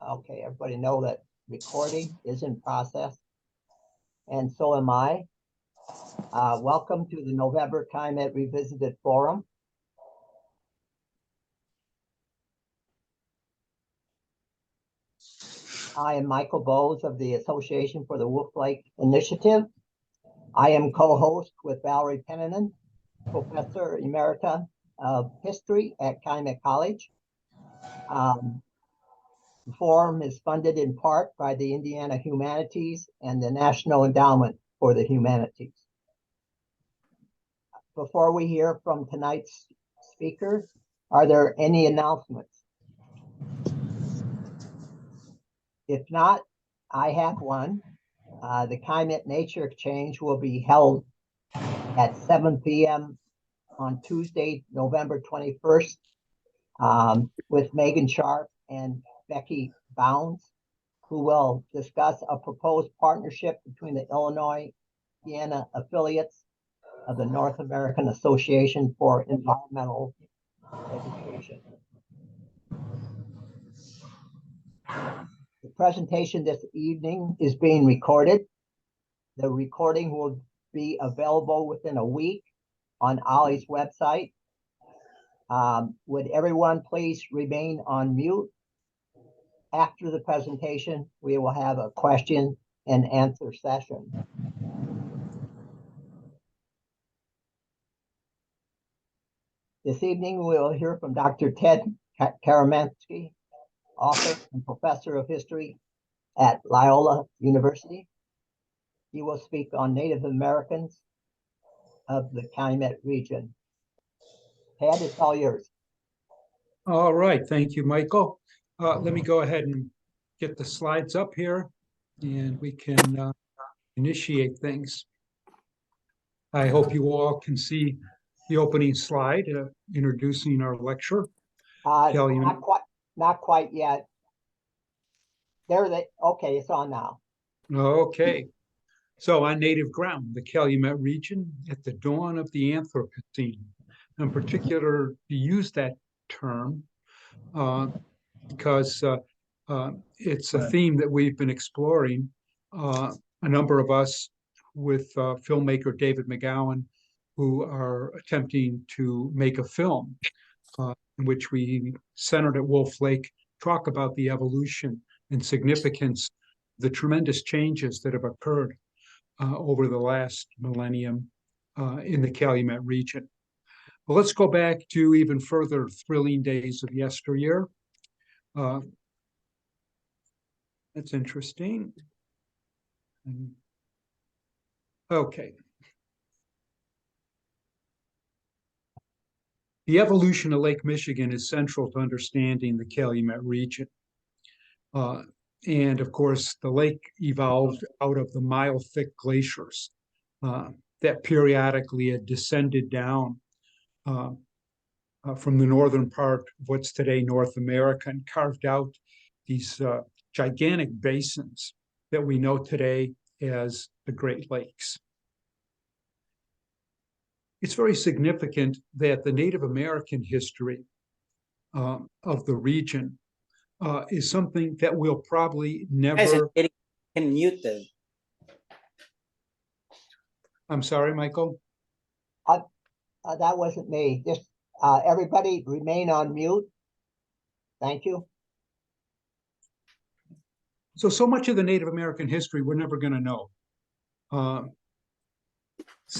Okay, everybody know that recording is in process, and so am I. Welcome to the November Calumet Revisited Forum. I am Michael Bowes of the Association for the Wolf Lake Initiative. I am co-host with Valerie Penninan, Professor Emerita of History at Calumet College. The forum is funded in part by the Indiana Humanities and the National Endowment for the Humanities. Before we hear from tonight's speaker, are there any announcements? If not, I have one. The Calumet Nature Exchange will be held at 7 p.m. on Tuesday, November 21st, with Megan Sharp and Becky Bounds, who will discuss a proposed partnership between the Illinois, Indiana affiliates of the North American Association for Environmental Education. The presentation this evening is being recorded. The recording will be available within a week on Ollie's website. Would everyone please remain on mute? After the presentation, we will have a question and answer session. This evening, we will hear from Dr. Ted Karamanski, author and professor of history at Loyola University. He will speak on Native Americans of the Calumet region. Ted, it's all yours. All right, thank you, Michael. Let me go ahead and get the slides up here, and we can initiate things. I hope you all can see the opening slide introducing our lecture. Not quite yet. There they, okay, it's on now. Okay. So on native ground, the Calumet region at the dawn of the Anthropocene. In particular, we use that term because it's a theme that we've been exploring. A number of us with filmmaker David McGowan, who are attempting to make a film in which we, centered at Wolf Lake, talk about the evolution and significance, the tremendous changes that have occurred over the last millennium in the Calumet region. Well, let's go back to even further thrilling days of yesteryear. That's interesting. Okay. The evolution of Lake Michigan is central to understanding the Calumet region. And of course, the lake evolved out of the mile-thick glaciers that periodically had descended down from the northern part of what's today North America and carved out these gigantic basins that we know today as the Great Lakes. It's very significant that the Native American history of the region is something that we'll probably never... Can mute them. I'm sorry, Michael? That wasn't me. Just everybody remain on mute. Thank you. So much of the Native American history we're never going to know.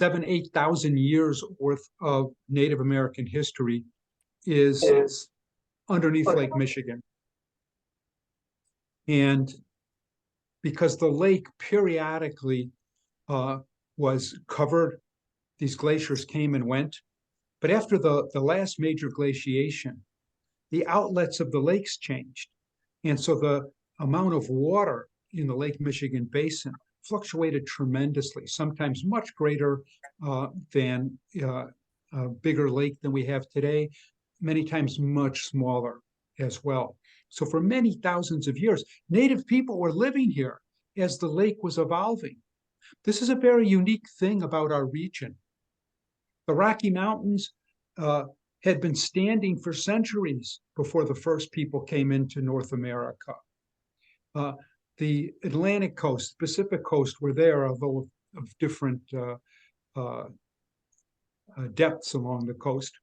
8,000 years worth of Native American history is underneath Lake Michigan. And because the lake periodically was covered, these glaciers came and went. But after the last major glaciation, the outlets of the lakes changed. And so the amount of water in the Lake Michigan basin fluctuated tremendously, sometimes much greater than a bigger lake than we have today, many times much smaller as well. So for many thousands of years, Native people were living here as the lake was evolving. This is a very unique thing about our region. The Rocky Mountains had been standing for centuries before the first people came into North America. The Atlantic coast, Pacific coast were there, although of different depths along the coast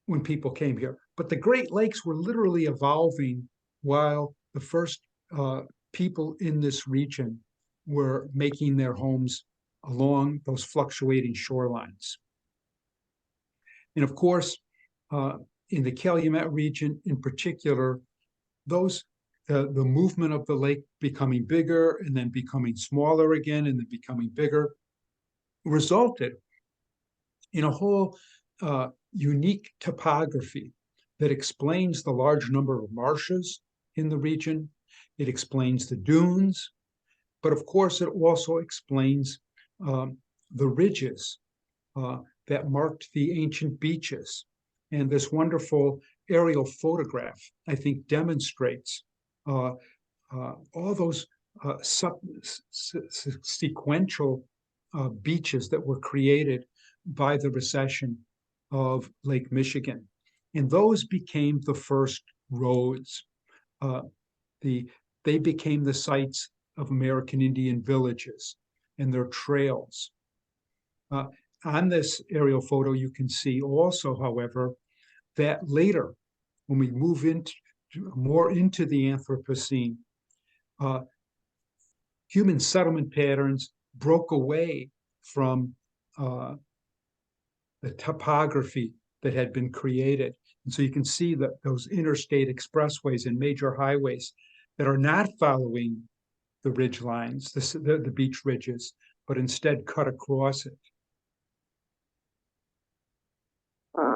when people came here. But the Great Lakes were literally evolving while the first people in this region were making their homes along those fluctuating shorelines. And of course, in the Calumet region in particular, those the movement of the lake becoming bigger and then becoming smaller again and then becoming bigger resulted in a whole unique topography that explains the large number of marshes in the region. It explains the dunes, but of course it also explains the ridges that marked the ancient beaches. And this wonderful aerial photograph, I think, demonstrates all those sequential beaches that were created by the recession of Lake Michigan. And those became the first roads. They became the sites of American Indian villages and their trails. On this aerial photo, you can see also, however, that later, when we move more into the Anthropocene, human settlement patterns broke away from the topography that had been created. And so you can see that those interstate expressways and major highways that are not following the ridge lines, the beach ridges, but instead cut across it.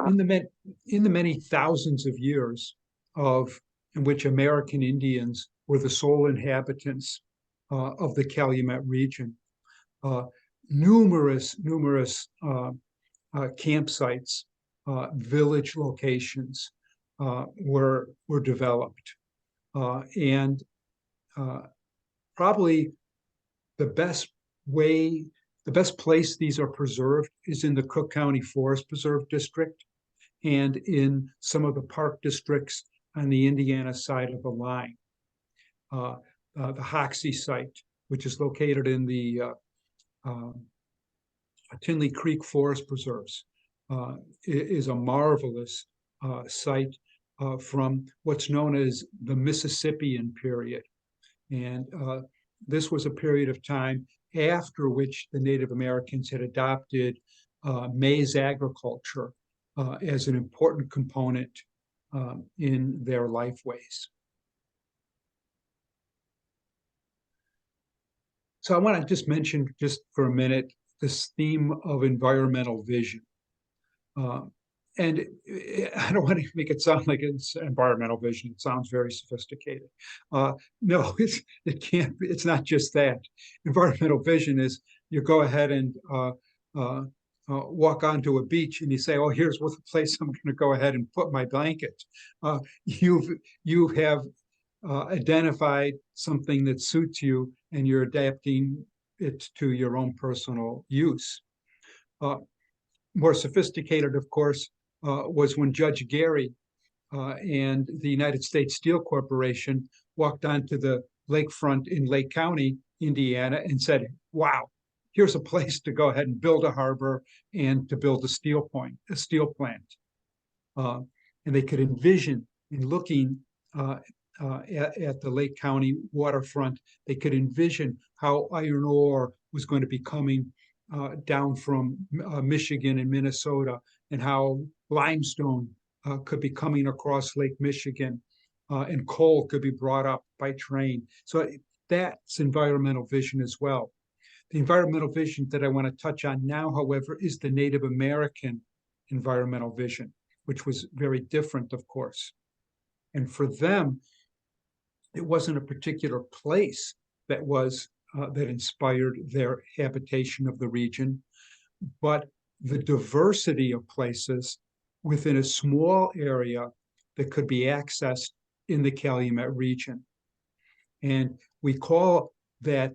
In the many thousands of years in which American Indians were the sole inhabitants of the Calumet region, numerous campsites, village locations were developed, and probably the best place these are preserved is in the Cook County Forest Preserve District and in some of the park districts on the Indiana side of the line. The Hoxie site, which is located in the Tinley Creek Forest Preserves, is a marvelous site from what's known as the Mississippian period. And this was a period of time after which the Native Americans had adopted maize agriculture as an important component in their lifeways. So I want to just mention just for a minute this theme of environmental vision. And I don't want to make it sound like it's environmental vision. It sounds very sophisticated. No, it can't be. It's not just that. Environmental vision is you go ahead and walk onto a beach and you say, "Oh, here's the place I'm going to go ahead and put my blanket." You have identified something that suits you, and you're adapting it to your own personal use. More sophisticated, of course, was when Judge Gary and the United States Steel Corporation walked onto the lakefront in Lake County, Indiana, and said, "Wow, here's a place to go ahead and build a harbor and to build a steel plant." And they could envision, in looking at the Lake County waterfront, they could envision how iron ore was going to be coming down from Michigan and Minnesota, and how limestone could be coming across Lake Michigan, and coal could be brought up by train. So that's environmental vision as well. The environmental vision that I want to touch on now, however, is the Native American environmental vision, which was very different, of course. And for them, it wasn't a particular place that inspired their habitation of the region, but the diversity of places within a small area that could be accessed in the Calumet region. And we call that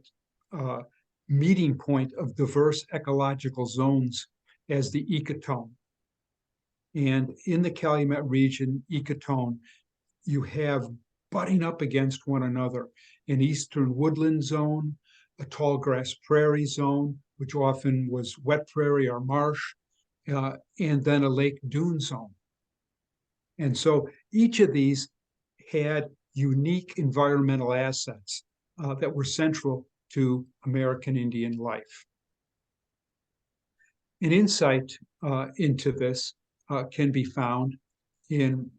meeting point of diverse ecological zones as the ecotone. And in the Calumet region, ecotone, you have butting up against one another. An eastern woodland zone, a tall grass prairie zone, which often was wet prairie or marsh, and then a lake dune zone. And so each of these had unique environmental assets that were central to American Indian life. An insight into this can be found in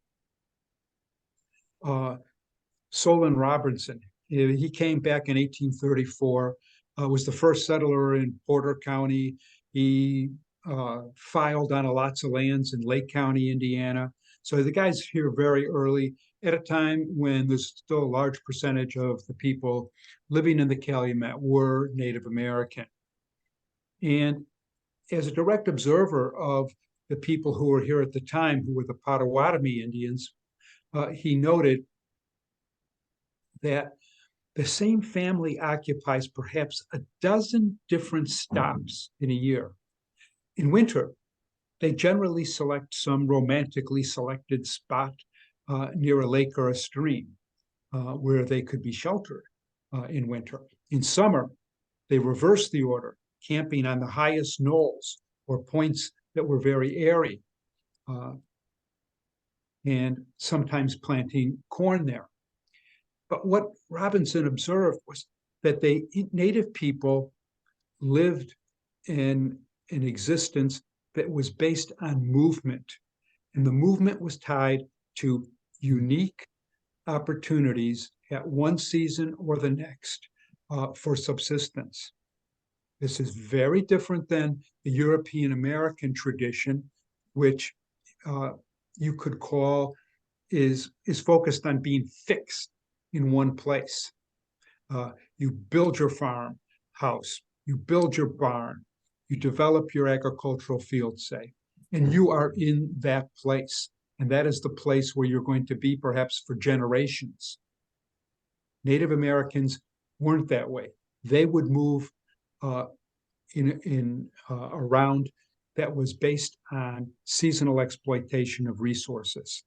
Solon Robinson. He came back in 1834, was the first settler in Porter County. He filed on lots of lands in Lake County, Indiana. So the guy's here very early at a time when there's still a large percentage of the people living in the Calumet were Native American. And as a direct observer of the people who were here at the time, who were the Potawatomi Indians, he noted that the same family occupies perhaps a dozen different stops in a year. In winter, they generally select some romantically selected spot near a lake or a stream where they could be sheltered in winter. In summer, they reverse the order, camping on the highest knolls or points that were very airy, and sometimes planting corn there. But what Robinson observed was that Native people lived in an existence that was based on movement. And the movement was tied to unique opportunities at one season or the next for subsistence. This is very different than the European American tradition, which you could call is focused on being fixed in one place. You build your farm house, you build your barn, you develop your agricultural field, say, and you are in that place. And that is the place where you're going to be perhaps for generations. Native Americans weren't that way. They would move in around that was based on seasonal exploitation of resources.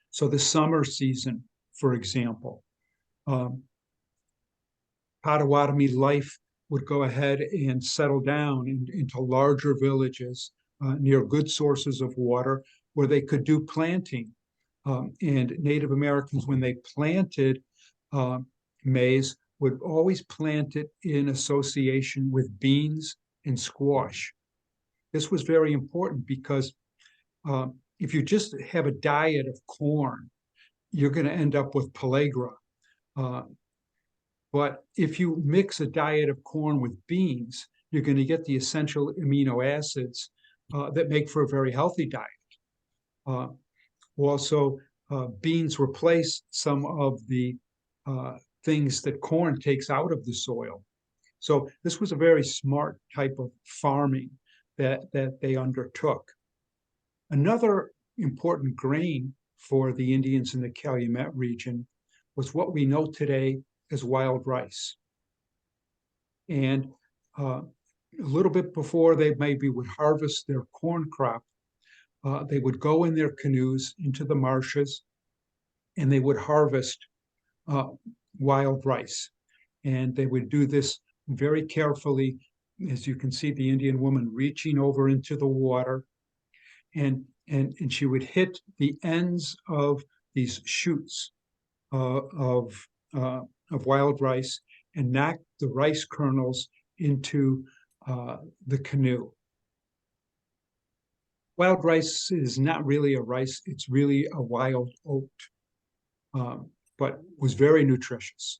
So the summer season, for example, Potawatomi life would go ahead and settle down into larger villages near good sources of water where they could do planting. And Native Americans, when they planted maize, would always plant it in association with beans and squash. This was very important because if you just have a diet of corn, you're going to end up with pellagra. But if you mix a diet of corn with beans, you're going to get the essential amino acids that make for a very healthy diet. Also, beans replace some of the things that corn takes out of the soil. So this was a very smart type of farming that they undertook. Another important grain for the Indians in the Calumet region was what we know today as wild rice. And a little bit before they maybe would harvest their corn crop, they would go in their canoes into the marshes and they would harvest wild rice. And they would do this very carefully. As you can see, the Indian woman reaching over into the water, and she would hit the ends of these shoots of wild rice and knock the rice kernels into the canoe. Wild rice is not really a rice, it's really a wild oat, but was very nutritious.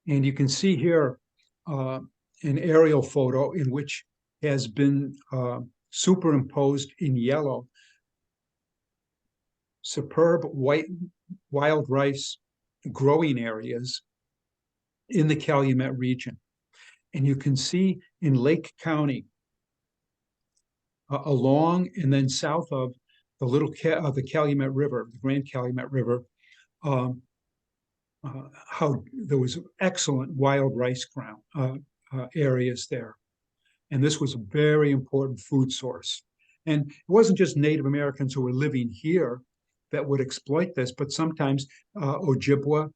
And you can see here an aerial photo in which has been superimposed in yellow superb white wild rice growing areas in the Calumet region. And you can see in Lake County, along and then south of the the Calumet River, the Grand Calumet River, how there was excellent wild rice ground areas there. And this was a very important food source. And it wasn't just Native Americans who were living here that would exploit this, but sometimes Ojibwa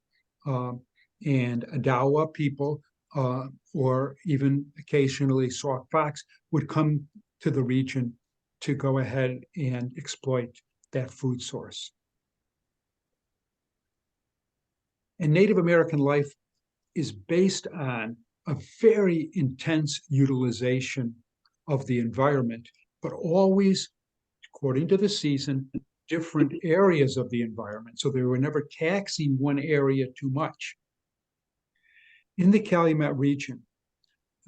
and Adawa people, or even occasionally Sauk Fox, would come to the region to go ahead and exploit that food source. And Native American life is based on a very intense utilization of the environment, but always, according to the season, different areas of the environment. So they were never taxing one area too much. In the Calumet region,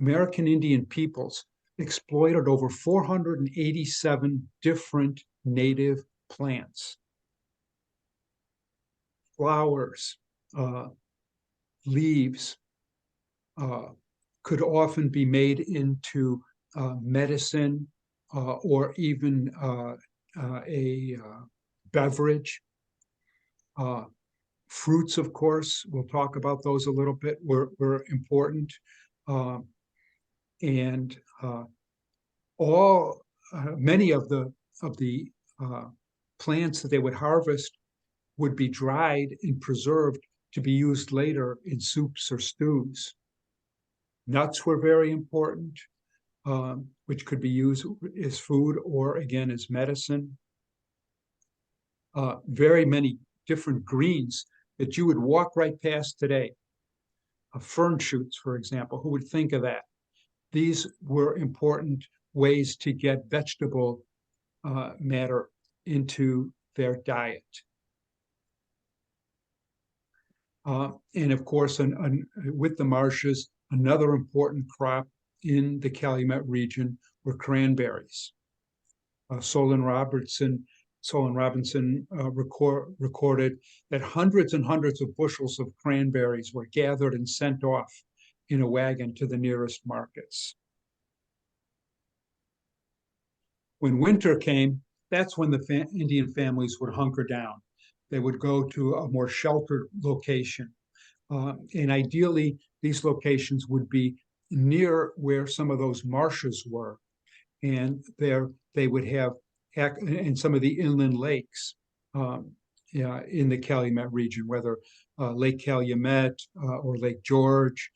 American Indian peoples exploited over 487 different native plants, flowers, leaves, could often be made into medicine, or even a beverage. Fruits, of course, we'll talk about those a little bit, were important. And many of the plants that they would harvest would be dried and preserved to be used later in soups or stews. Nuts were very important, which could be used as food or, again, as medicine. Very many different greens that you would walk right past today. Fern shoots, for example, who would think of that? These were important ways to get vegetable matter into their diet. And of course, with the marshes, another important crop in the Calumet region were cranberries. Solon Robinson recorded that hundreds and hundreds of bushels of cranberries were gathered and sent off in a wagon to the nearest markets. When winter came, that's when the Indian families would hunker down. They would go to a more sheltered location. And ideally, these locations would be near where some of those marshes were. And there they would have, in some of the inland lakes in the Calumet region, whether Lake Calumet or Lake George,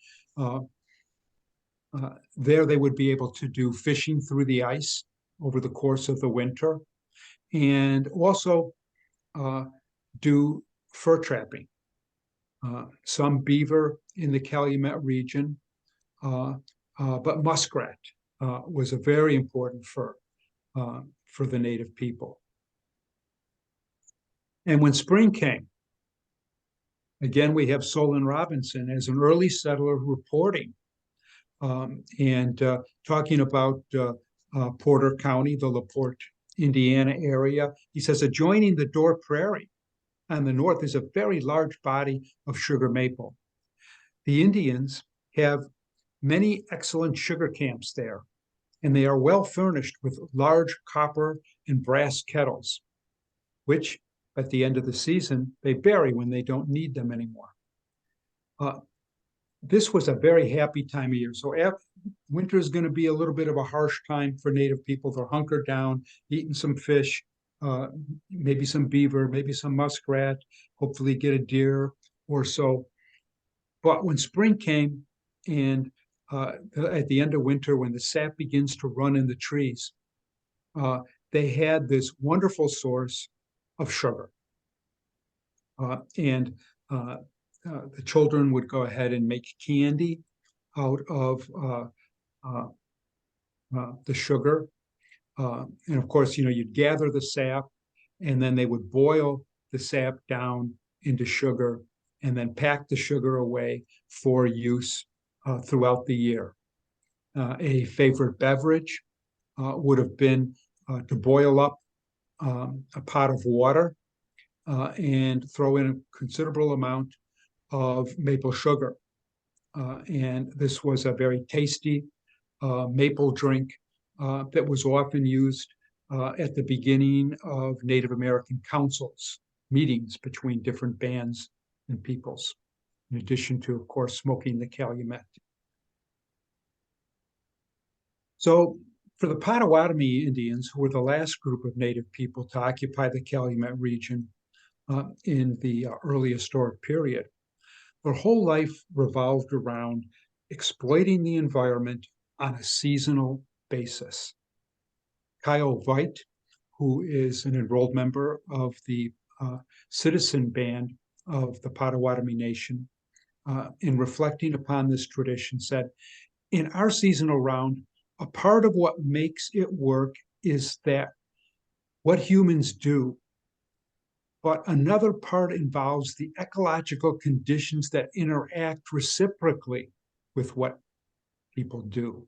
there they would be able to do fishing through the ice over the course of the winter, and also do fur trapping. Some beaver in the Calumet region, but muskrat was a very important fur for the native people. And when spring came, again, we have Solon Robinson as an early settler reporting and talking about Porter County, the LaPorte, Indiana area. He says, adjoining the Door Prairie on the north is a very large body of sugar maple. The Indians have many excellent sugar camps there, and they are well furnished with large copper and brass kettles, which at the end of the season, they bury when they don't need them anymore. This was a very happy time of year. So winter is going to be a little bit of a harsh time for native people. They're hunkered down, eating some fish, maybe some beaver, maybe some muskrat, hopefully get a deer or so. But when spring came and at the end of winter, when the sap begins to run in the trees, they had this wonderful source of sugar. And the children would go ahead and make candy out of the sugar. And of course, you'd gather the sap, and then they would boil the sap down into sugar and then pack the sugar away for use throughout the year. A favorite beverage would have been to boil up a pot of water and throw in a considerable amount of maple sugar. And this was a very tasty maple drink that was often used at the beginning of Native American councils, meetings between different bands and peoples, in addition to, of course, smoking the Calumet. So for the Potawatomi Indians, who were the last group of native people to occupy the Calumet region, in the early historic period. Their whole life revolved around exploiting the environment on a seasonal basis. Kyle Veit, who is an enrolled member of the citizen band of the Potawatomi Nation, in reflecting upon this tradition, said, in our seasonal round, a part of what makes it work is that what humans do, but another part involves the ecological conditions that interact reciprocally with what people do.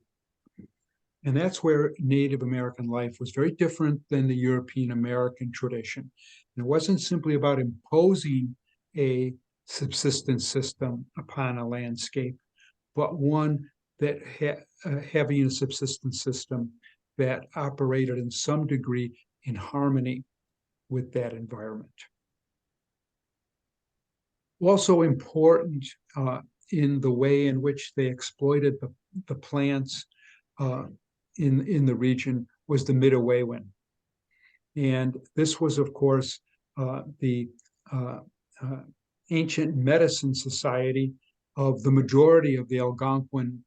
And that's where Native American life was very different than the European American tradition. And it wasn't simply about imposing a subsistence system upon a landscape, but one that having a subsistence system that operated in some degree in harmony with that environment. Also important in the way in which they exploited the plants in the region was the Midewiwin. And this was, of course, the ancient medicine society of the majority of the Algonquin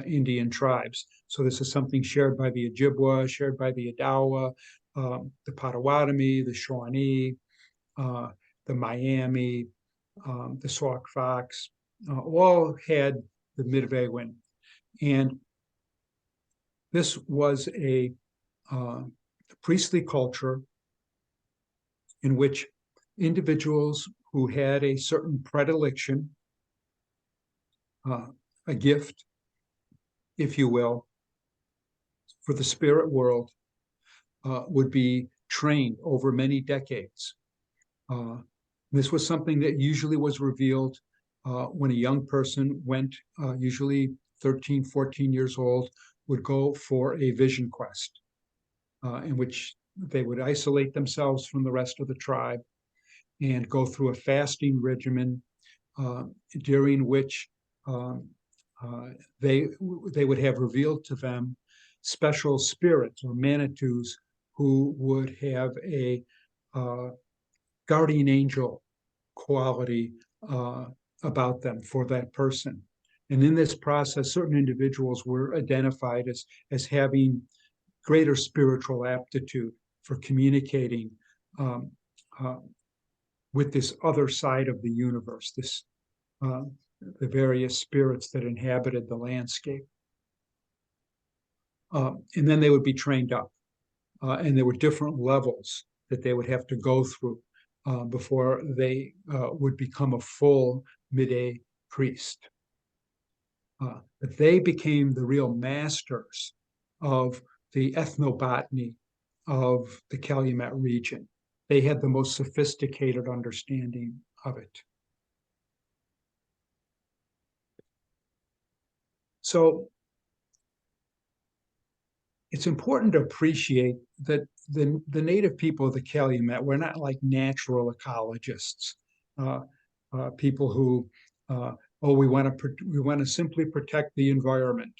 Indian tribes. So this is something shared by the Ojibwa, shared by the Odawa, the Potawatomi, the Shawnee, the Miami, the Sauk Fox, all had the Midewiwin. And this was a priestly culture in which individuals who had a certain predilection, a gift, if you will, for the spirit world, would be trained over many decades. This was something that usually was revealed when a young person went, usually 13, 14 years old, would go for a vision quest in which they would isolate themselves from the rest of the tribe and go through a fasting regimen during which they would have revealed to them special spirits or manitous who would have a guardian angel quality about them for that person. And in this process, certain individuals were identified as having greater spiritual aptitude for communicating with this other side of the universe, the various spirits that inhabited the landscape. And then they would be trained up. And there were different levels that they would have to go through before they would become a full Mide priest. But they became the real masters of the ethnobotany of the Calumet region. They had the most sophisticated understanding of it. So it's important to appreciate that the native people of the Calumet were not like natural ecologists, people who, we want to simply protect the environment.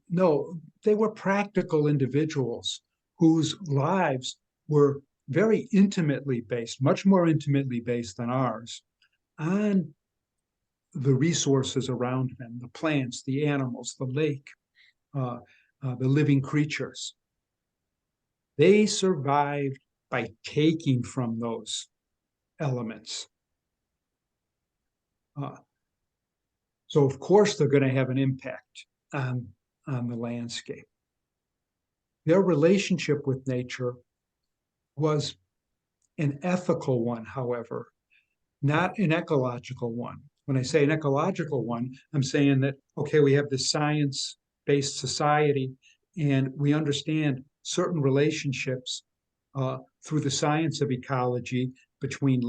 No, they were practical individuals whose lives were very intimately based, much more intimately based than ours, on the resources around them, the plants, the animals, the lake, the living creatures. They survived by taking from those elements. So of course they're going to have an impact on the landscape. Their relationship with nature was an ethical one, however, not an ecological one. When I say an ecological one, I'm saying that, okay, we have this science-based society and we understand certain relationships through the science of ecology between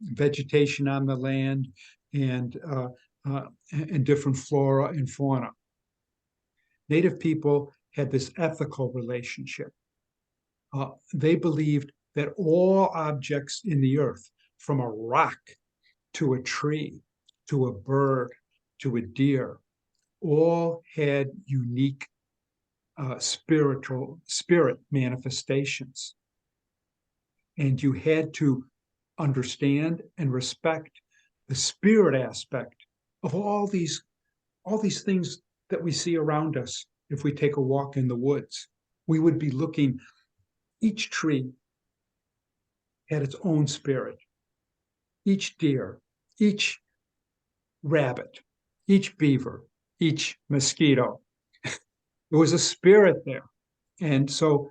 vegetation on the land and different flora and fauna. Native people had this ethical relationship. They believed that all objects in the earth, from a rock to a tree, to a bird, to a deer, all had unique spirit manifestations. And you had to understand and respect the spirit aspect of all these things that we see around us. If we take a walk in the woods, we would be looking, each tree had its own spirit, each deer, each rabbit, each beaver, each mosquito. There was a spirit there. And so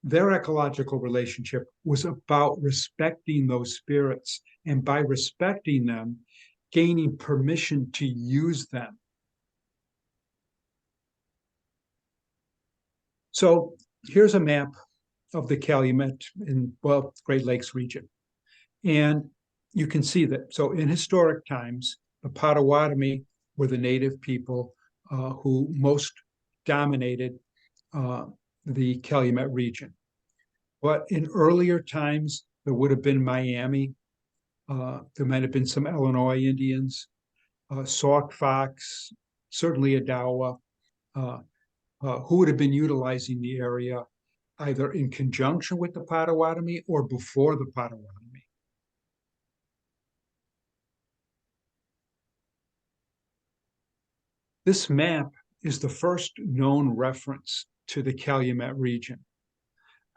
their ecological relationship was about respecting those spirits, and by respecting them, gaining permission to use them. So here's a map of the Calumet in, well, Great Lakes region. And you can see that. So in historic times, the Potawatomi were the native people who most dominated the Calumet region. But in earlier times, there would have been Miami. There might have been some Illinois Indians, Sauk Fox, certainly Odawa, who would have been utilizing the area either in conjunction with the Potawatomi or before the Potawatomi. This map is the first known reference to the Calumet region.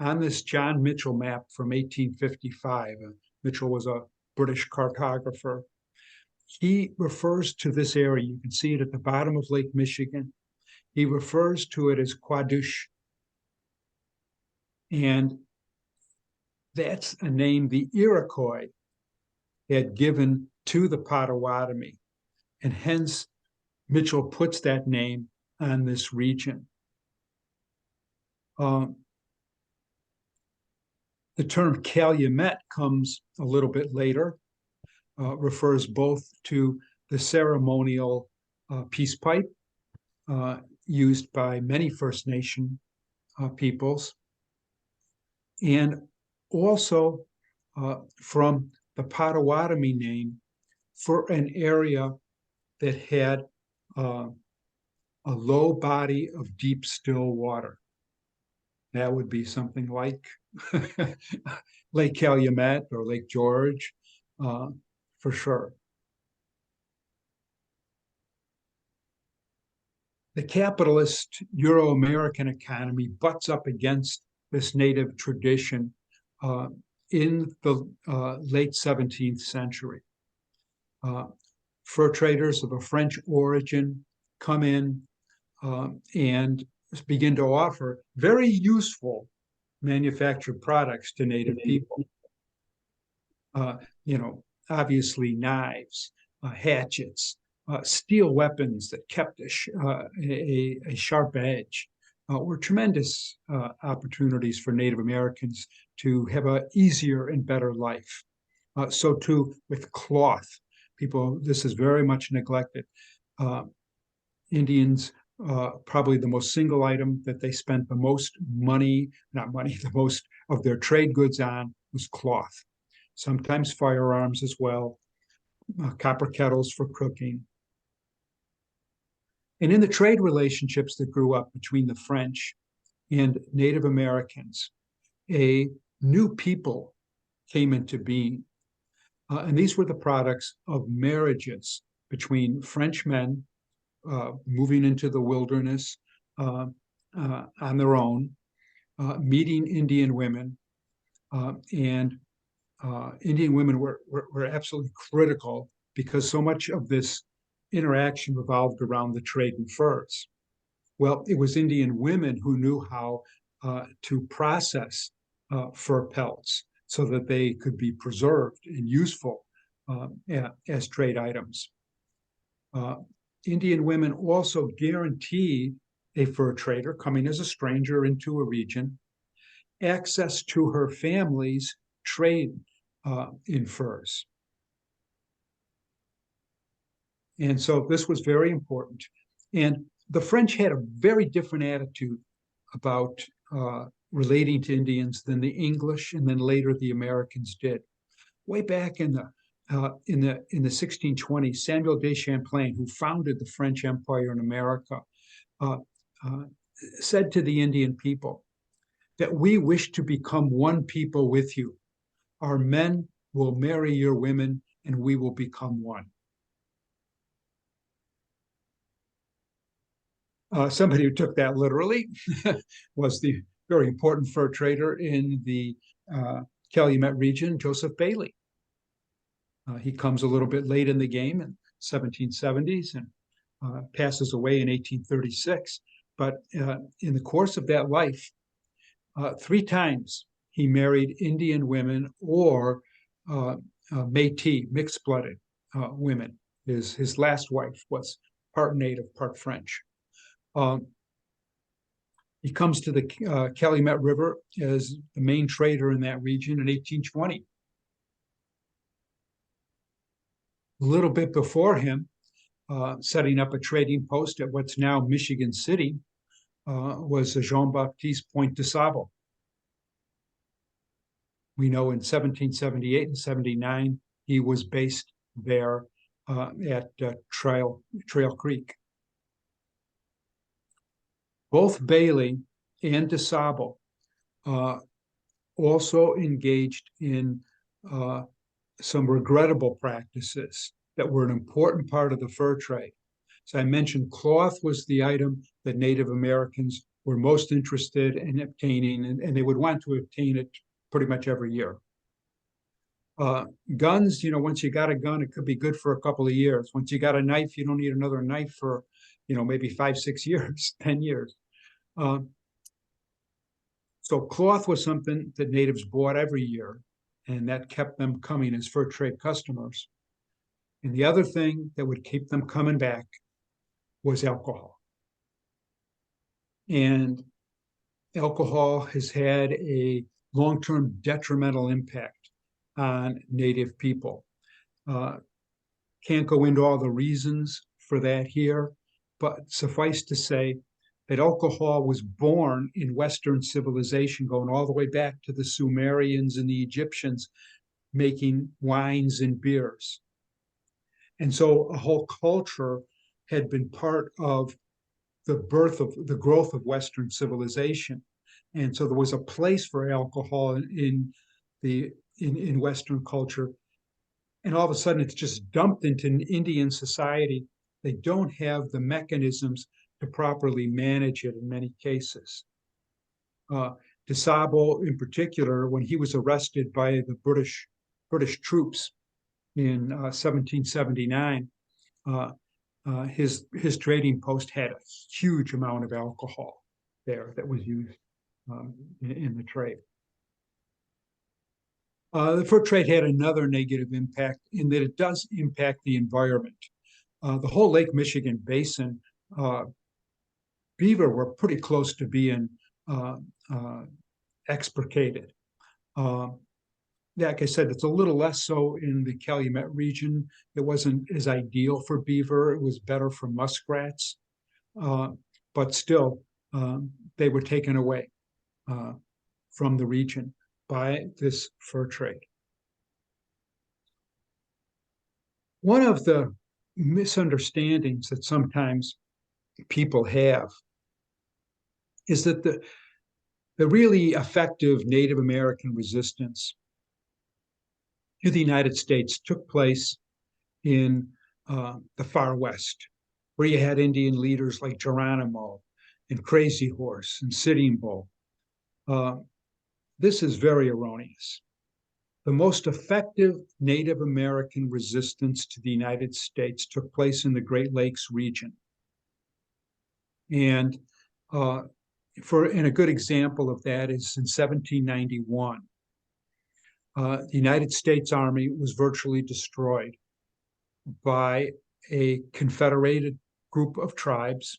On this John Mitchell map from 1855, Mitchell was a British cartographer. He refers to this area, you can see it at the bottom of Lake Michigan. He refers to it as Quadush. And that's a name the Iroquois had given to the Potawatomi. And hence, Mitchell puts that name on this region. The term Calumet comes a little bit later, refers both to the ceremonial peace pipe used by many First Nation peoples, and also from the Potawatomi name for an area that had a low body of deep, still water. That would be something like Lake Calumet or Lake George, for sure. The capitalist Euro-American economy butts up against this native tradition in the late 17th century. Fur traders of a French origin come in and begin to offer very useful manufactured products to native people. Obviously knives, hatchets, steel weapons that kept a sharp edge were tremendous opportunities for Native Americans to have an easier and better life. So too with cloth. This is very much neglected. Indians, probably the most single item that they spent the most the most of their trade goods on was cloth. Sometimes firearms as well, copper kettles for cooking. And in the trade relationships that grew up between the French and Native Americans, a new people came into being. And these were the products of marriages between French men moving into the wilderness on their own, meeting Indian women, and Indian women were absolutely critical because so much of this interaction revolved around the trade in furs. Well, it was Indian women who knew how to process fur pelts so that they could be preserved and useful as trade items. Indian women also guaranteed a fur trader coming as a stranger into a region access to her family's trade in furs. And so this was very important. And the French had a very different attitude about relating to Indians than the English and then later the Americans did. Way back in the 1620s, Samuel de Champlain, who founded the French Empire in America, said to the Indian people that we wish to become one people with you. Our men will marry your women, and we will become one. Somebody who took that literally was the very important fur trader in the Calumet region, Joseph Bailey. He comes a little bit late in the game in 1770s and passes away in 1836. But in the course of that life, 3 times he married Indian women or Métis, mixed-blooded women. His last wife was part native, part French. He comes to the Calumet River as the main trader in that region in 1820. A little bit before him, setting up a trading post at what's now Michigan City, was Jean-Baptiste Point de Sable. We know in 1778 and 79, he was based there at Trail Creek. Both Bailey and de Sable also engaged in some regrettable practices that were an important part of the fur trade. So I mentioned cloth was the item that Native Americans were most interested in obtaining, and they would want to obtain it pretty much every year. Guns, once you got a gun, it could be good for a couple of years. Once you got a knife, you don't need another knife for, maybe 5, 6 years, 10 years. So cloth was something that natives bought every year, and that kept them coming as fur trade customers. And the other thing that would keep them coming back was alcohol. And alcohol has had a long-term detrimental impact on Native people. Can't go into all the reasons for that here, but suffice to say that alcohol was born in Western civilization, going all the way back to the Sumerians and the Egyptians, making wines and beers. And so a whole culture had been part of the growth of Western civilization. And so there was a place for alcohol in Western culture. And all of a sudden it's just dumped into an Indian society. They don't have the mechanisms to properly manage it in many cases. De Sable, in particular, when he was arrested by the British troops in 1779, his trading post had a huge amount of alcohol there that was used in the trade. The fur trade had another negative impact in that it does impact the environment. The whole Lake Michigan basin, beaver were pretty close to being extirpated. Like I said, it's a little less so in the Calumet region. It wasn't as ideal for beaver. It was better for muskrats, but still, they were taken away from the region by this fur trade. One of the misunderstandings that sometimes people have is that the really effective Native American resistance to the United States took place in the far west, where you had Indian leaders like Geronimo and Crazy Horse and Sitting Bull. This is very erroneous. The most effective Native American resistance to the United States took place in the Great Lakes region. And a good example of that is in 1791. The United States Army was virtually destroyed by a confederated group of tribes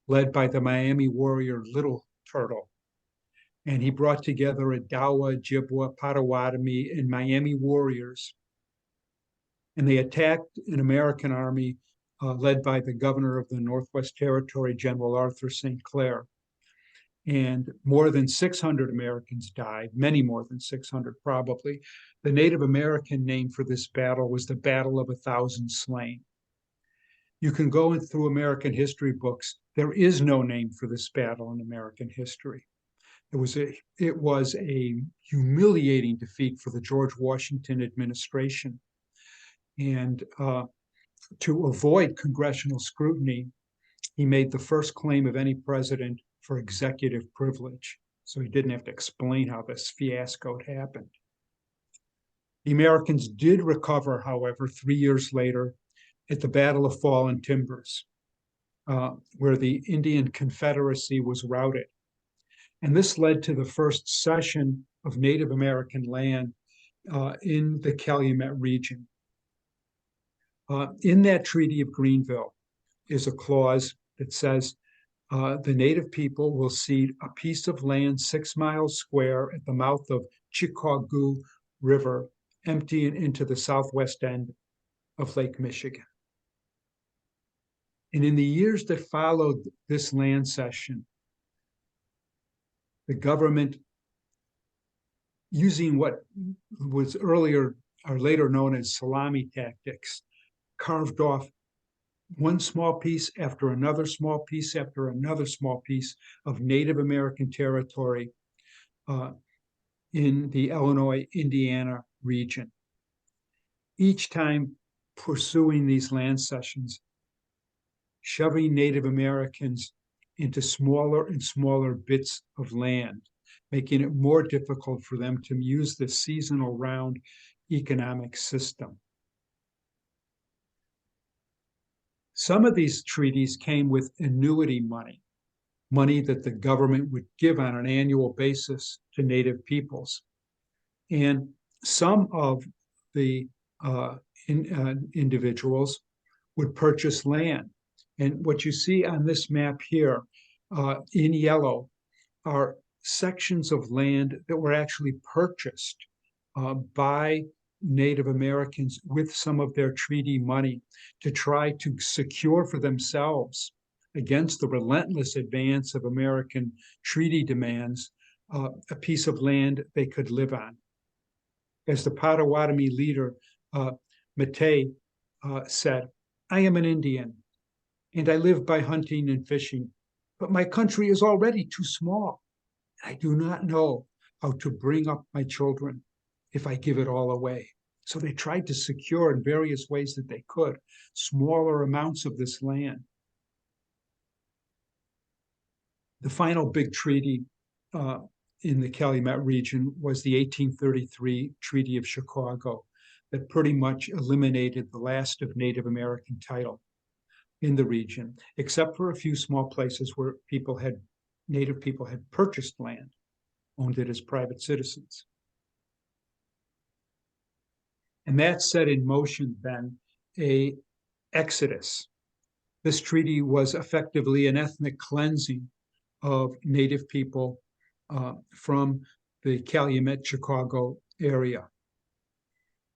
led by the Miami warrior Little Turtle. And he brought together Odawa, Ojibwa, Potawatomi, and Miami warriors. And they attacked an American army led by the governor of the Northwest Territory, General Arthur St. Clair. And more than 600 Americans died, many more than 600 probably. The Native American name for this battle was the Battle of 1,000 Slain. You can go through American history books. There is no name for this battle in American history. It was a humiliating defeat for the George Washington administration. And to avoid congressional scrutiny, he made the first claim of any president for executive privilege. So he didn't have to explain how this fiasco had happened. The Americans did recover, however, 3 years later at the Battle of Fallen Timbers, where the Indian Confederacy was routed. And this led to the first cession of Native American land in the Calumet region. In that Treaty of Greenville is a clause that says the Native people will cede a piece of land 6 miles square at the mouth of Chickawgoo River, emptying into the southwest end of Lake Michigan. And in the years that followed this land cession, the government, using what was earlier or later known as salami tactics, carved off one small piece after another small piece after another small piece of Native American territory in the Illinois-Indiana region. Each time pursuing these land cessions, shoving Native Americans into smaller and smaller bits of land, making it more difficult for them to use the seasonal round economic system. Some of these treaties came with annuity money, money that the government would give on an annual basis to Native peoples. And some of the individuals would purchase land. And what you see on this map here in yellow are sections of land that were actually purchased by Native Americans with some of their treaty money to try to secure for themselves, against the relentless advance of American treaty demands, a piece of land they could live on. As the Potawatomi leader, Matei, said, "I am an Indian, and I live by hunting and fishing, but my country is already too small. I do not know how to bring up my children if I give it all away." So they tried to secure in various ways that they could smaller amounts of this land. The final big treaty in the Calumet region was the 1833 Treaty of Chicago that pretty much eliminated the last of Native American title in the region, except for a few small places where Native people had purchased land, owned it as private citizens. And that set in motion then an exodus. This treaty was effectively an ethnic cleansing of Native people from the Calumet-Chicago area.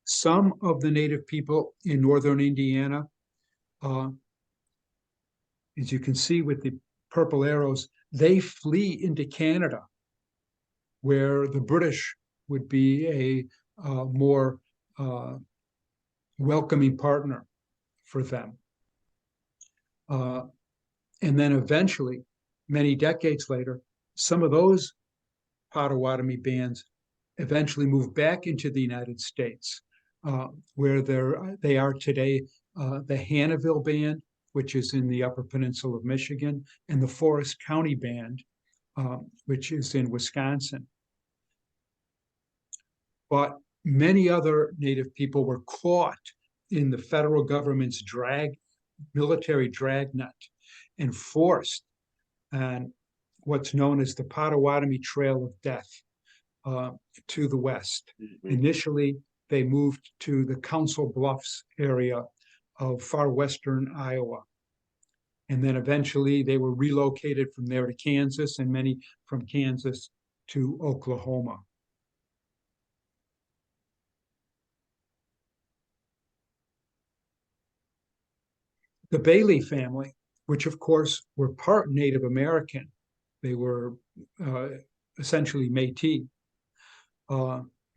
Some of the Native people in northern Indiana, as you can see with the purple arrows, they flee into Canada, where the British would be a more welcoming partner for them. And then eventually, many decades later, some of those Potawatomi bands eventually moved back into the United States, where they are today, the Hannahville Band, which is in the Upper Peninsula of Michigan, and the Forest County Band, which is in Wisconsin. But many other Native people were caught in the federal government's military dragnet and forced on what's known as the Potawatomi Trail of Death to the west. Mm-hmm. Initially, they moved to the Council Bluffs area of far western Iowa. And then eventually they were relocated from there to Kansas, and many from Kansas to Oklahoma. The Bailey family, which of course were part Native American, they were essentially Métis,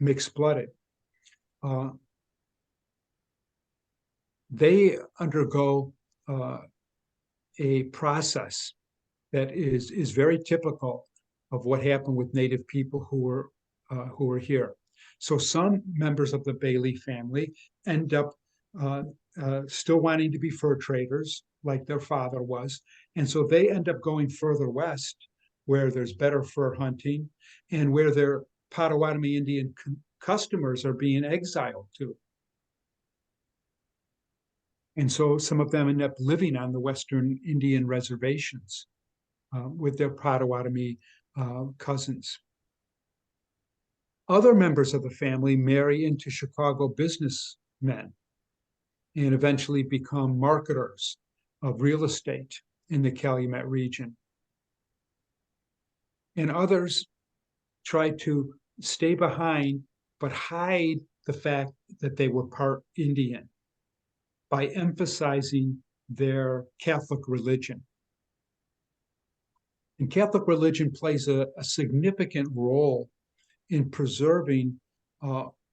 mixed-blooded. They undergo a process that is very typical of what happened with Native people who were here. So some members of the Bailey family end up still wanting to be fur traders, like their father was, and so they end up going further west, where there's better fur hunting and where their Potawatomi Indian customers are being exiled to. And so some of them end up living on the Western Indian reservations with their Potawatomi cousins. Other members of the family marry into Chicago businessmen and eventually become marketers of real estate in the Calumet region. And others try to stay behind, but hide the fact that they were part Indian by emphasizing their Catholic religion. And Catholic religion plays a significant role in preserving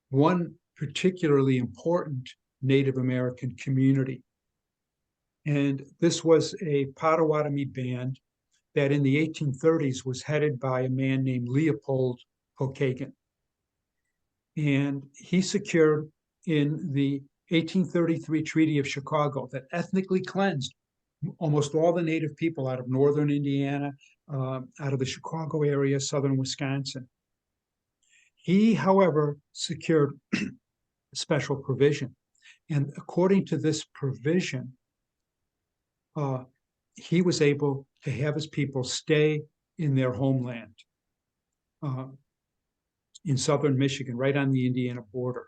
one particularly important Native American community. And this was a Potawatomi band that in the 1830s was headed by a man named Leopold Pokagon. And he secured in the 1833 Treaty of Chicago that ethnically cleansed almost all the Native people out of northern Indiana, out of the Chicago area, southern Wisconsin. He, however, secured a special provision. And according to this provision, he was able to have his people stay in their homeland in southern Michigan, right on the Indiana border.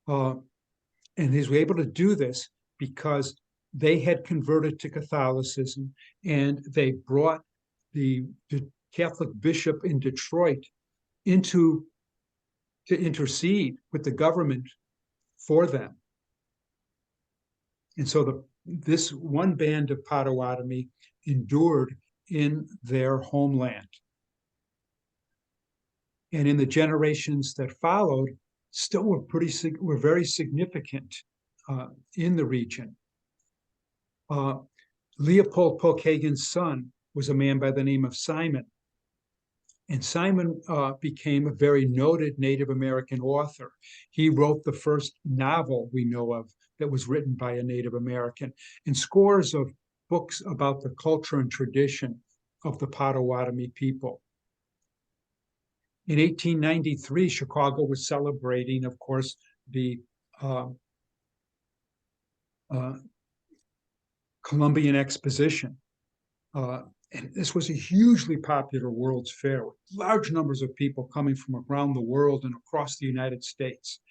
And he was able to do this because they had converted to Catholicism, and they brought the Catholic bishop in Detroit to intercede with the government for them. And so this one band of Potawatomi endured in their homeland. And in the generations that followed, still were very significant in the region. Leopold Pokagon's son was a man by the name of Simon. And Simon became a very noted Native American author. He wrote the first novel we know of that was written by a Native American, and scores of books about the culture and tradition of the Potawatomi people. In 1893, Chicago was celebrating, of course, the Columbian Exposition. And this was a hugely popular World's Fair with large numbers of people coming from around the world and across the United States.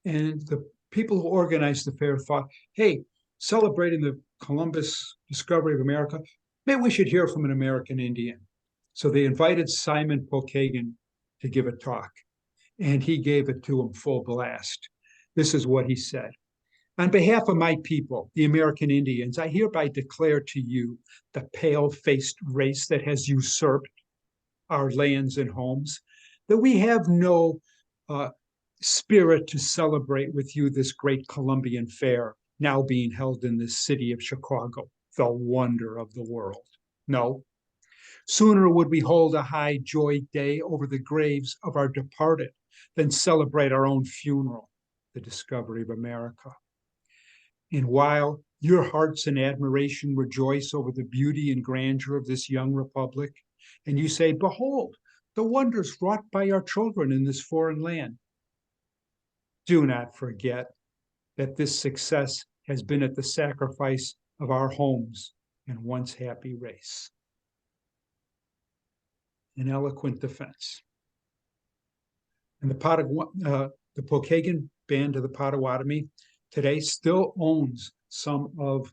And the people who organized the fair thought, hey, celebrating the Columbus discovery of America, maybe we should hear from an American Indian. So they invited Simon Pokagon to give a talk, and he gave it to them full blast. This is what he said. On behalf of my people, the American Indians, I hereby declare to you, the pale-faced race that has usurped our lands and homes, that we have no spirit to celebrate with you this great Columbian Fair, now being held in the city of Chicago, the wonder of the world. No, sooner would we hold a high joy day over the graves of our departed than celebrate our own funeral, the discovery of America. And while your hearts in admiration rejoice over the beauty and grandeur of this young republic, and you say, behold, the wonders wrought by our children in this foreign land, do not forget that this success has been at the sacrifice of our homes and once happy race. An eloquent defense. And the Pokagon band of the Potawatomi today still owns some of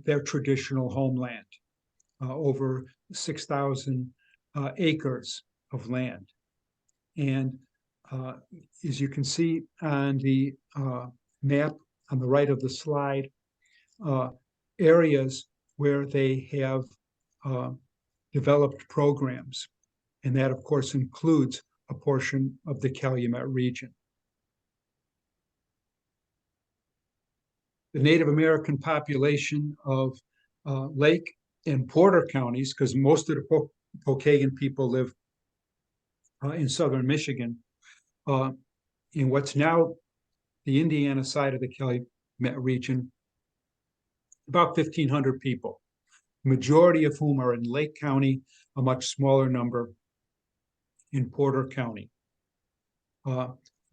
their traditional homeland, over 6,000 acres of land. And as you can see on the map on the right of the slide, areas where they have developed programs. And that, of course, includes a portion of the Calumet region. The Native American population of Lake and Porter counties, because most of the Pokagon people live in southern Michigan, in what's now the Indiana side of the Calumet region, about 1,500 people, majority of whom are in Lake County, a much smaller number in Porter County.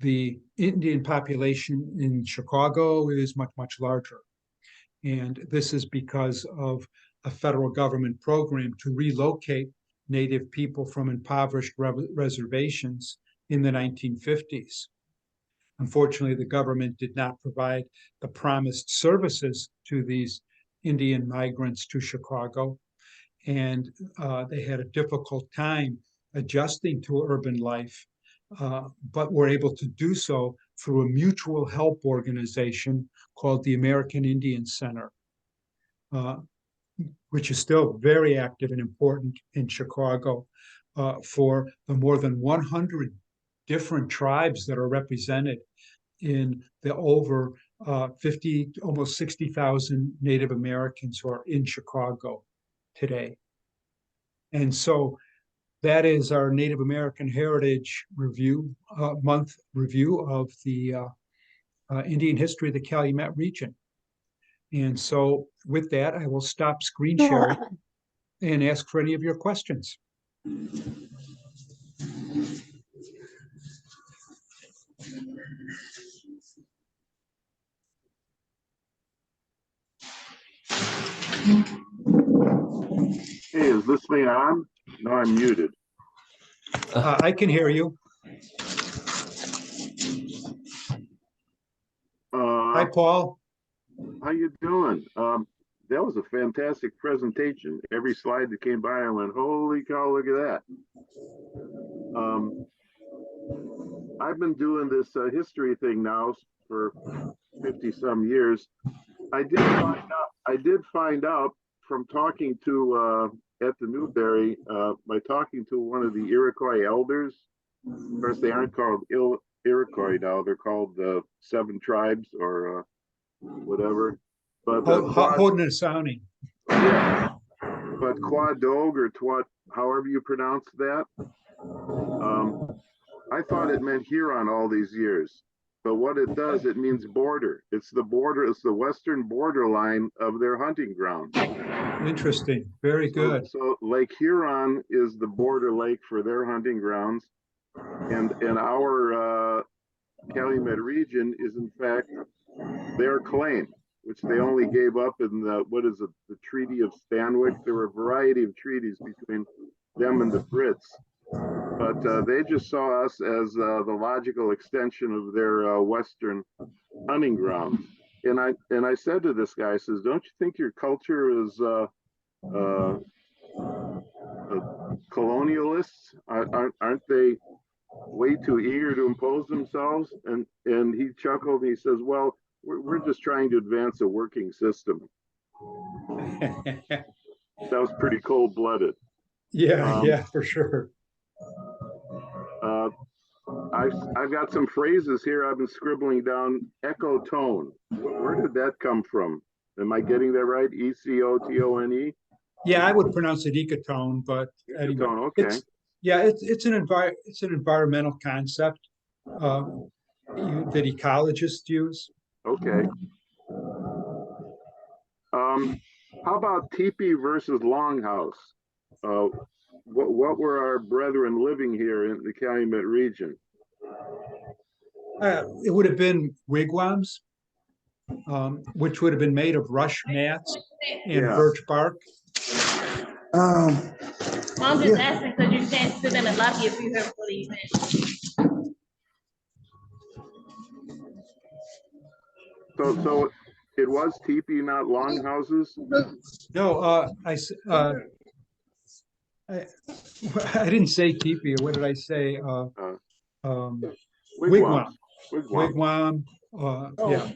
The Indian population in Chicago is much, much larger. And this is because of a federal government program to relocate Native people from impoverished reservations in the 1950s. Unfortunately, the government did not provide the promised services to these Indian migrants to Chicago, and they had a difficult time adjusting to urban life, but were able to do so through a mutual help organization called the American Indian Center, which is still very active and important in Chicago for the more than 100 different tribes that are represented in the over 50, almost 60,000 Native Americans who are in Chicago today. And so that is our Native American Heritage Review, month review of the Indian history of the Calumet region. And so with that, I will stop screen sharing and ask for any of your questions. Hey, is this thing on? No, I'm muted. I can hear you. Hi, Paul. How you doing? That was a fantastic presentation. Every slide that came by, I went, holy cow, look at that. I've been doing this history thing now for 50 some years. I did find out from talking to at the Newberry by talking to one of the Iroquois elders. Of course, they aren't called Iroquois now; they're called the Seven Tribes or whatever. But Haudenosaunee. Yeah, but Quadog or Twat, however you pronounce that. I thought it meant Huron all these years. But what it does, it means border. It's the border, it's the western borderline of their hunting ground. Interesting. Very good. So Lake Huron is the border lake for their hunting grounds. And our Calumet region is in fact their claim, which they only gave up in the, the Treaty of Stanwix. There were a variety of treaties between them and the Brits. But they just saw us as the logical extension of their western hunting grounds. And I said to this guy, I says, don't you think your culture is colonialists? Aren't they way too eager to impose themselves? And he chuckled and he says, well, we're just trying to advance a working system. That was pretty cold-blooded. Yeah, yeah, for sure. I've got some phrases here I've been scribbling down. Echo tone. Where did that come from? Am I getting that right? E-C-O-T-O-N-E? Yeah, I would pronounce it ecotone, but anyway, ecotone, okay. It's an environmental concept that ecologists use. Okay. How about teepee versus longhouse? What were our brethren living here in the Calumet region? It would have been wigwams, which would have been made of rush mats and birch bark. I'm just asking because you can't sit in the lobby if you heard what he said. So it was teepee, not longhouses? No, I didn't say teepee. What did I say? Wigwam. Wigwam. Yeah.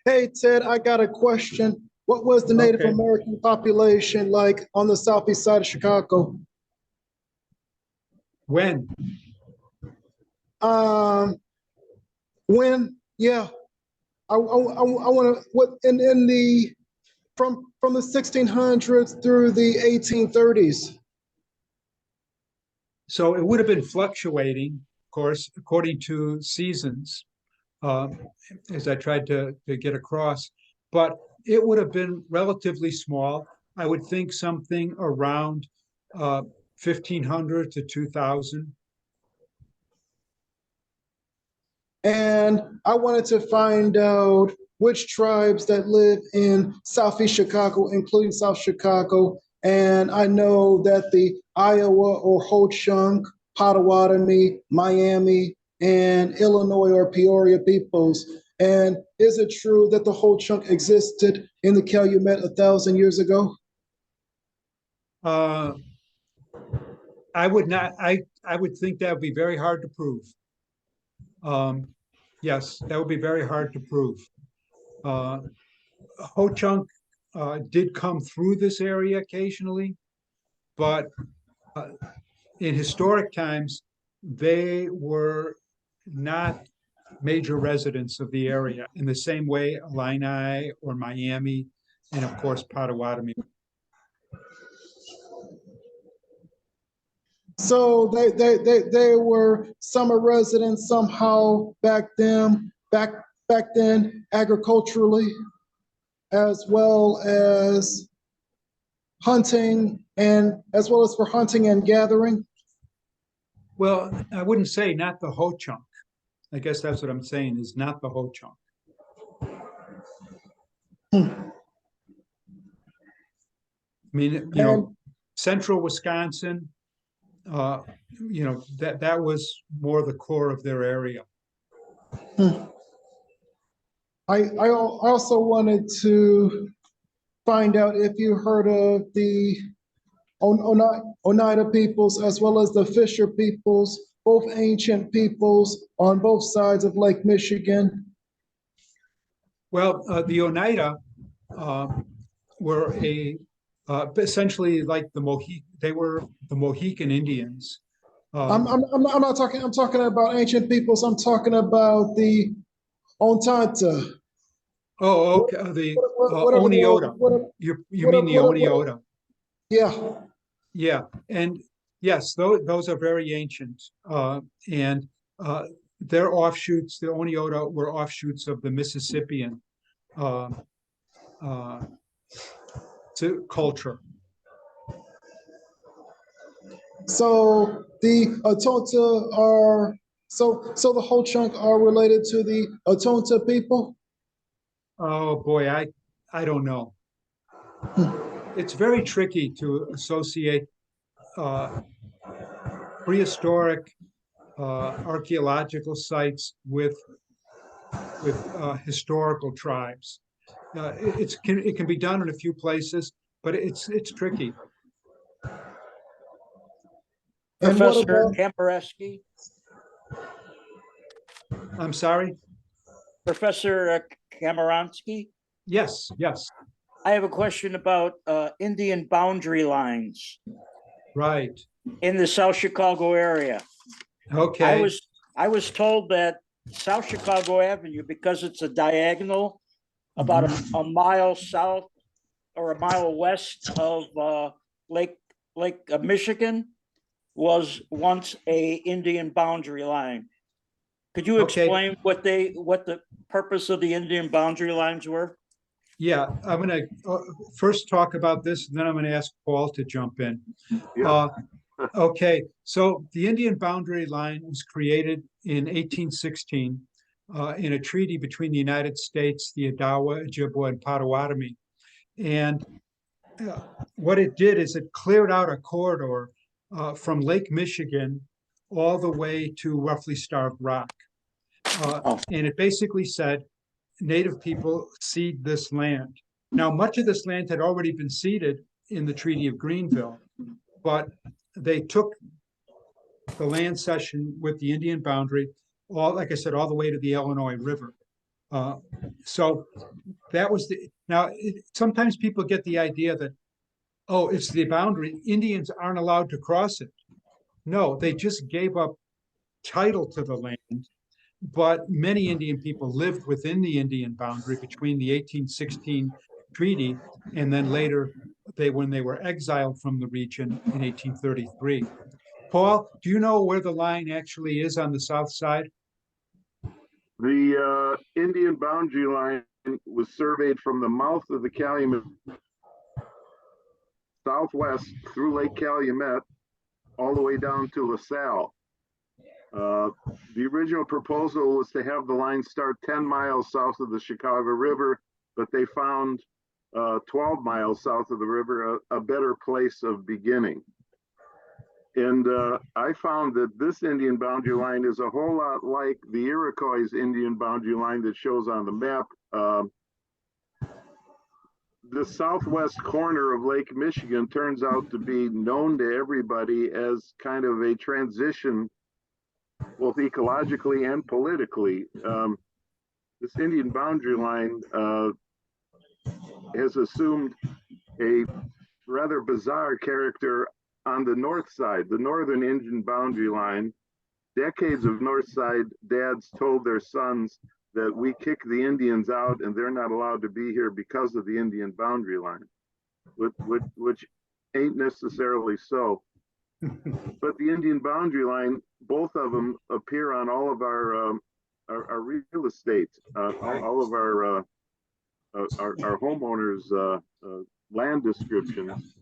Hey, Ted, I got a question. What was the Native American population like on the southeast side of Chicago? When? When? Yeah. I want to, what, in the from the 1600s through the 1830s? So it would have been fluctuating, of course, according to seasons, uh, as I tried to get across, but it would have been relatively small. I would think something around 1,500 to 2,000. And I wanted to find out which tribes that live in Southeast Chicago, including South Chicago. And I know that the Iowa or Ho-Chunk, Potawatomi, Miami, and Illinois or Peoria peoples. And is it true that the Ho-Chunk existed in the Calumet 1,000 years ago? I would not, I would think that would be very hard to prove. Yes, that would be very hard to prove. Ho-Chunk did come through this area occasionally, but in historic times, they were not major residents of the area in the same way Illini or Miami, and of course Potawatomi. So they were summer residents somehow back then agriculturally, as well as hunting and as well as for hunting and gathering. Well, I wouldn't say not the Ho-Chunk. I guess that's what I'm saying, is not the Ho-Chunk. I mean, you know, central Wisconsin, you know, that was more the core of their area. I also wanted to find out if you heard of the Oneida peoples as well as the Fisher peoples, both ancient peoples on both sides of Lake Michigan. Well, the Oneida were essentially like they were the Mohican Indians. I'm not talking. I'm talking about ancient peoples. I'm talking about the Ontanta. Oh, okay. The Oneota. You mean the Oneota? Yeah. Yeah, and yes, those are very ancient, and their offshoots. The Oneota were offshoots of the Mississippian culture. So the Otonta are so the whole chunk are related to the Otonta people. Oh boy, I don't know. It's very tricky to associate prehistoric archaeological sites with historical tribes. It can be done in a few places, but it's tricky. Professor Karamanski. I'm sorry? Professor Karamanski? Yes. I have a question about Indian boundary lines. Right. In the South Chicago area. Okay. I was told that South Chicago Avenue, because it's a diagonal about a mile south or a mile west of Lake Michigan, was once a Indian boundary line. Could you explain what the purpose of the Indian boundary lines were? Yeah, I'm going to first talk about this, and then I'm going to ask Paul to jump in. Yeah. Okay, so the Indian boundary line was created in 1816 in a treaty between the United States, the Odawa, Ojibwa, and Potawatomi. And what it did is it cleared out a corridor from Lake Michigan all the way to roughly Starved Rock. And it basically said, Native people cede this land. Now, much of this land had already been ceded in the Treaty of Greenville, but they took the land cession with the Indian boundary, like I said, all the way to the Illinois River. So that was sometimes people get the idea that, oh, it's the boundary. Indians aren't allowed to cross it. No, they just gave up title to the land. But many Indian people lived within the Indian boundary between the 1816 treaty, and then later when they were exiled from the region in 1833. Paul, do you know where the line actually is on the south side? The Indian boundary line was surveyed from the mouth of the Calumet southwest through Lake Calumet all the way down to LaSalle. The original proposal was to have the line start 10 miles south of the Chicago River, but they found 12 miles south of the river a better place of beginning. And I found that this Indian boundary line is a whole lot like the Iroquois Indian boundary line that shows on the map. The southwest corner of Lake Michigan turns out to be known to everybody as kind of a transition, both ecologically and politically. This Indian boundary line has assumed a rather bizarre character on the north side, the northern Indian boundary line. Decades of north side dads told their sons that we kick the Indians out and they're not allowed to be here because of the Indian boundary line, which ain't necessarily so. But the Indian boundary line, both of them appear on all of our real estate, all of our homeowners' land descriptions.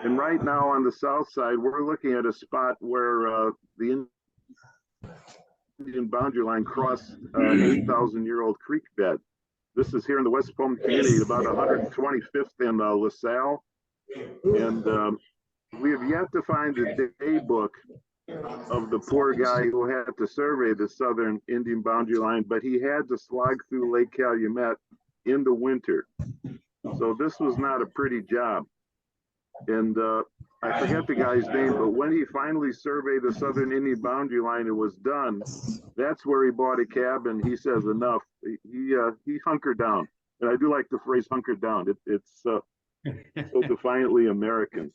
And right now on the south side, we're looking at a spot where the Indian boundary line crossed an 8,000-year-old creek bed. This is here in the West Palm community, about 125th in LaSalle. And we have yet to find the day book of the poor guy who had to survey the southern Indian boundary line, but he had to slog through Lake Calumet in the winter. So this was not a pretty job. And I forget the guy's name, but when he finally surveyed the southern Indian boundary line and was done, that's where he bought a cabin. He says enough. He hunkered down. And I do like the phrase hunkered down. It's so defiantly American.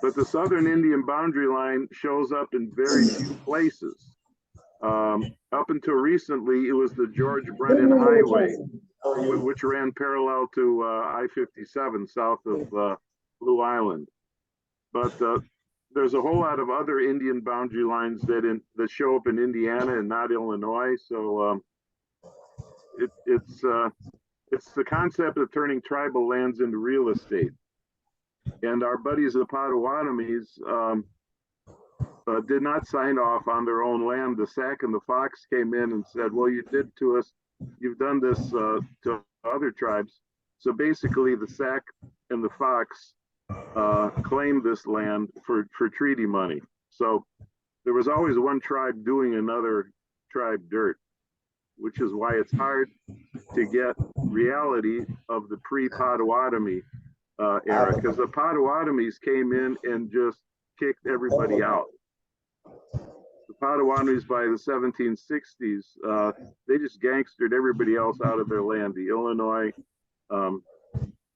But the southern Indian boundary line shows up in very few places. Up until recently, it was the George Brennan Highway, which ran parallel to I-57 south of Blue Island. But there's a whole lot of other Indian boundary lines that show up in Indiana and not Illinois. So it's the concept of turning tribal lands into real estate. And our buddies the Potawatomis did not sign off on their own land. The Sac and the Fox came in and said, well, you did to us, you've done this to other tribes. So basically the Sac and the Fox claimed this land for treaty money. So there was always one tribe doing another tribe dirt, which is why it's hard to get reality of the pre-Potawatomi era, because the Potawatomis came in and just kicked everybody out. The Potawatomis by the 1760s, they just gangstered everybody else out of their land. The Illinois,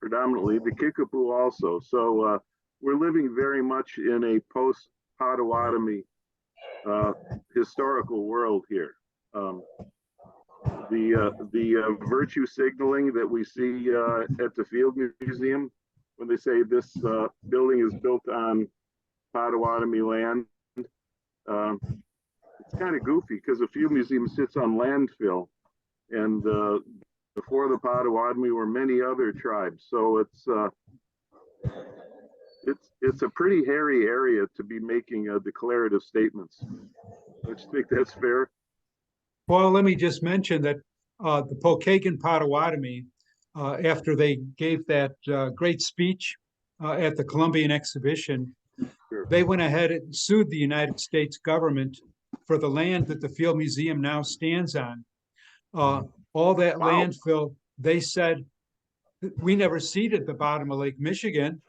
predominantly, the Kickapoo also. So we're living very much in a post-Potawatomi historical world here. The virtue signaling that we see at the Field Museum, when they say this building is built on Potawatomi land, it's kind of goofy because the Field Museum sits on landfill, and before the Potawatomi were many other tribes. So it's a pretty hairy area to be making declarative statements. I just think that's fair. Well, let me just mention that the Pokagon Potawatomi, after they gave that great speech at the Columbian Exhibition, Sure. they went ahead and sued the United States government for the land that the Field Museum now stands on. All that landfill, they said, we never ceded the bottom of Lake Michigan,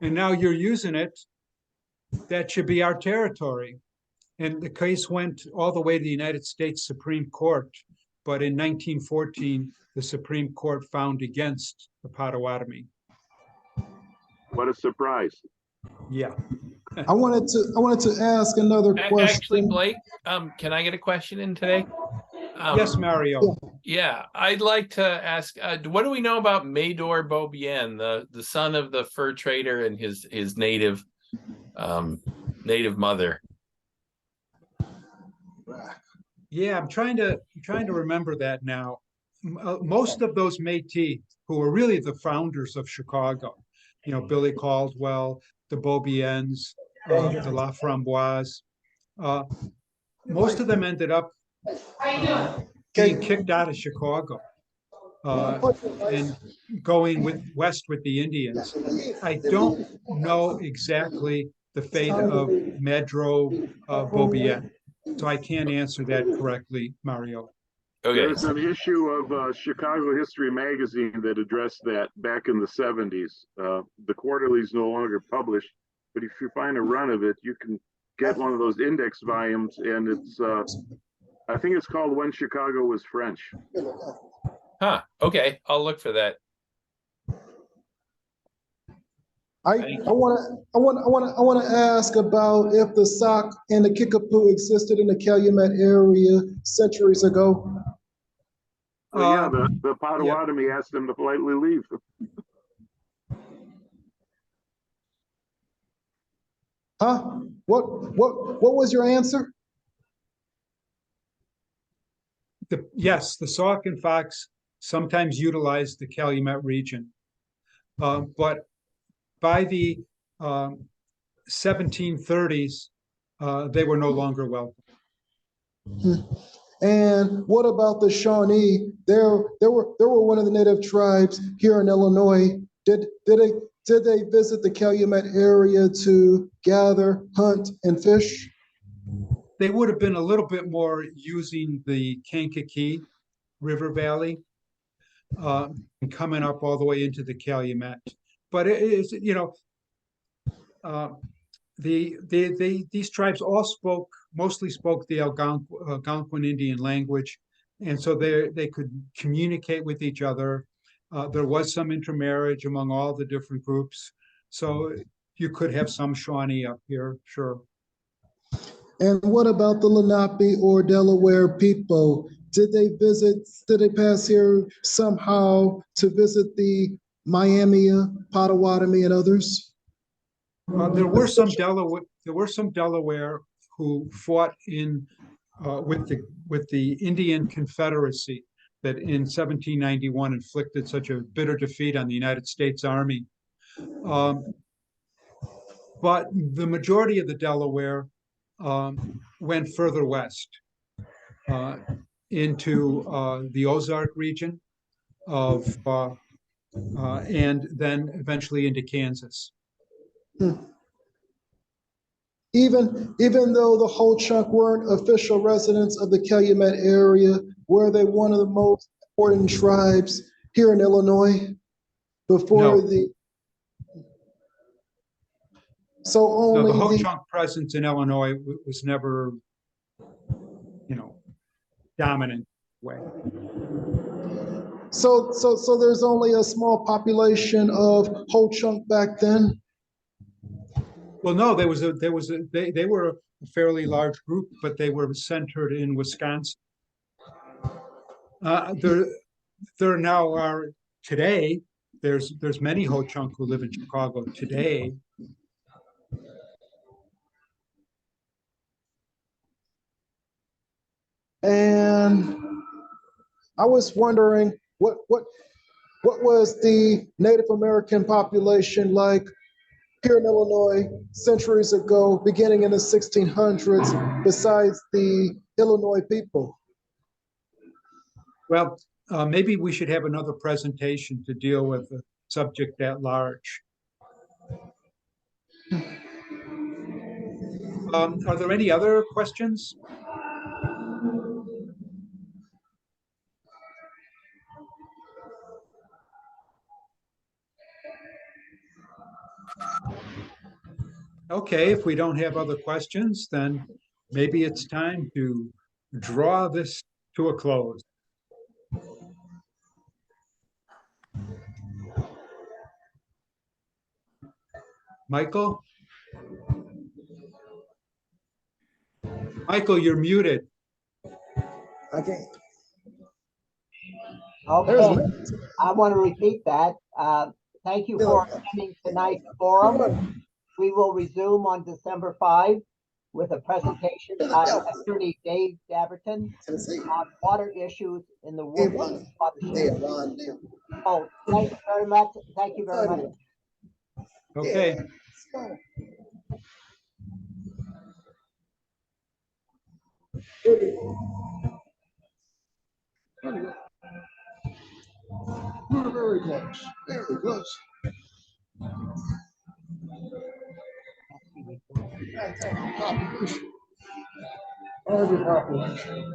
and now you're using it. That should be our territory. And the case went all the way to the United States Supreme Court. But in 1914, the Supreme Court found against the Potawatomi. What a surprise. Yeah. I wanted to ask another question. Actually, Blake, can I get a question in today? Yes, Mario. Yeah, I'd like to ask, what do we know about Mador Beaubien, the son of the fur trader and his native mother? Yeah, I'm trying to remember that now. Most of those Métis who were really the founders of Chicago, Billy Caldwell, the Beaubiens, the La Framboise, most of them ended up being kicked out of Chicago and going west with the Indians. I don't know exactly the fate of Medro Beaubien, so I can't answer that correctly, Mario. Okay. There's an issue of Chicago History Magazine that addressed that back in the 70s. The quarterly is no longer published, but if you find a run of it, you can get one of those index volumes, and it's I think it's called When Chicago Was French. Huh. Okay, I'll look for that. I want to ask about if the Sauk and the Kickapoo existed in the Calumet area centuries ago. Yeah, the Potawatomi asked them to politely leave. Huh? What was your answer? Yes, the Sauk and Fox sometimes utilized the Calumet region, but by the 1730s, they were no longer welcome. And what about the Shawnee? They were one of the native tribes here in Illinois. Did they visit the Calumet area to gather, hunt, and fish? They would have been a little bit more using the Kankakee River Valley, and coming up all the way into the Calumet. But it is, these tribes all mostly spoke the Algonquin Indian language, and so they could communicate with each other. There was some intermarriage among all the different groups, so you could have some Shawnee up here, sure. And what about the Lenape or Delaware people? Did they pass here somehow to visit the Miami, Potawatomi, and others? There were some Delaware who fought with the Indian Confederacy that in 1791 inflicted such a bitter defeat on the United States Army. But the majority of the Delaware went further west into the Ozark region and then eventually into Kansas. Even though the whole chunk weren't official residents of the Calumet area, were they one of the most important tribes here in Illinois before the? So only the Ho-Chunk presence in Illinois was never, dominant way. So there's only a small population of Ho-Chunk back then. Well, no, they were a fairly large group, but they were centered in Wisconsin. There now are today. There's many Ho-Chunk who live in Chicago today. And I was wondering what was the Native American population like here in Illinois centuries ago, beginning in the 1600s, besides the Illinois people? Well, maybe we should have another presentation to deal with the subject at large. Are there any other questions? Okay, if we don't have other questions, then maybe it's time to draw this to a close. Michael? Michael, you're muted. Okay. Okay, I want to repeat that. Thank you for attending tonight's forum. We will resume on December 5 with a presentation by Attorney Dave Daverton on water issues in the Woodland watershed. Oh, thank you very much. Thank you very much. Okay. We're very close, very close. Population. Larger population.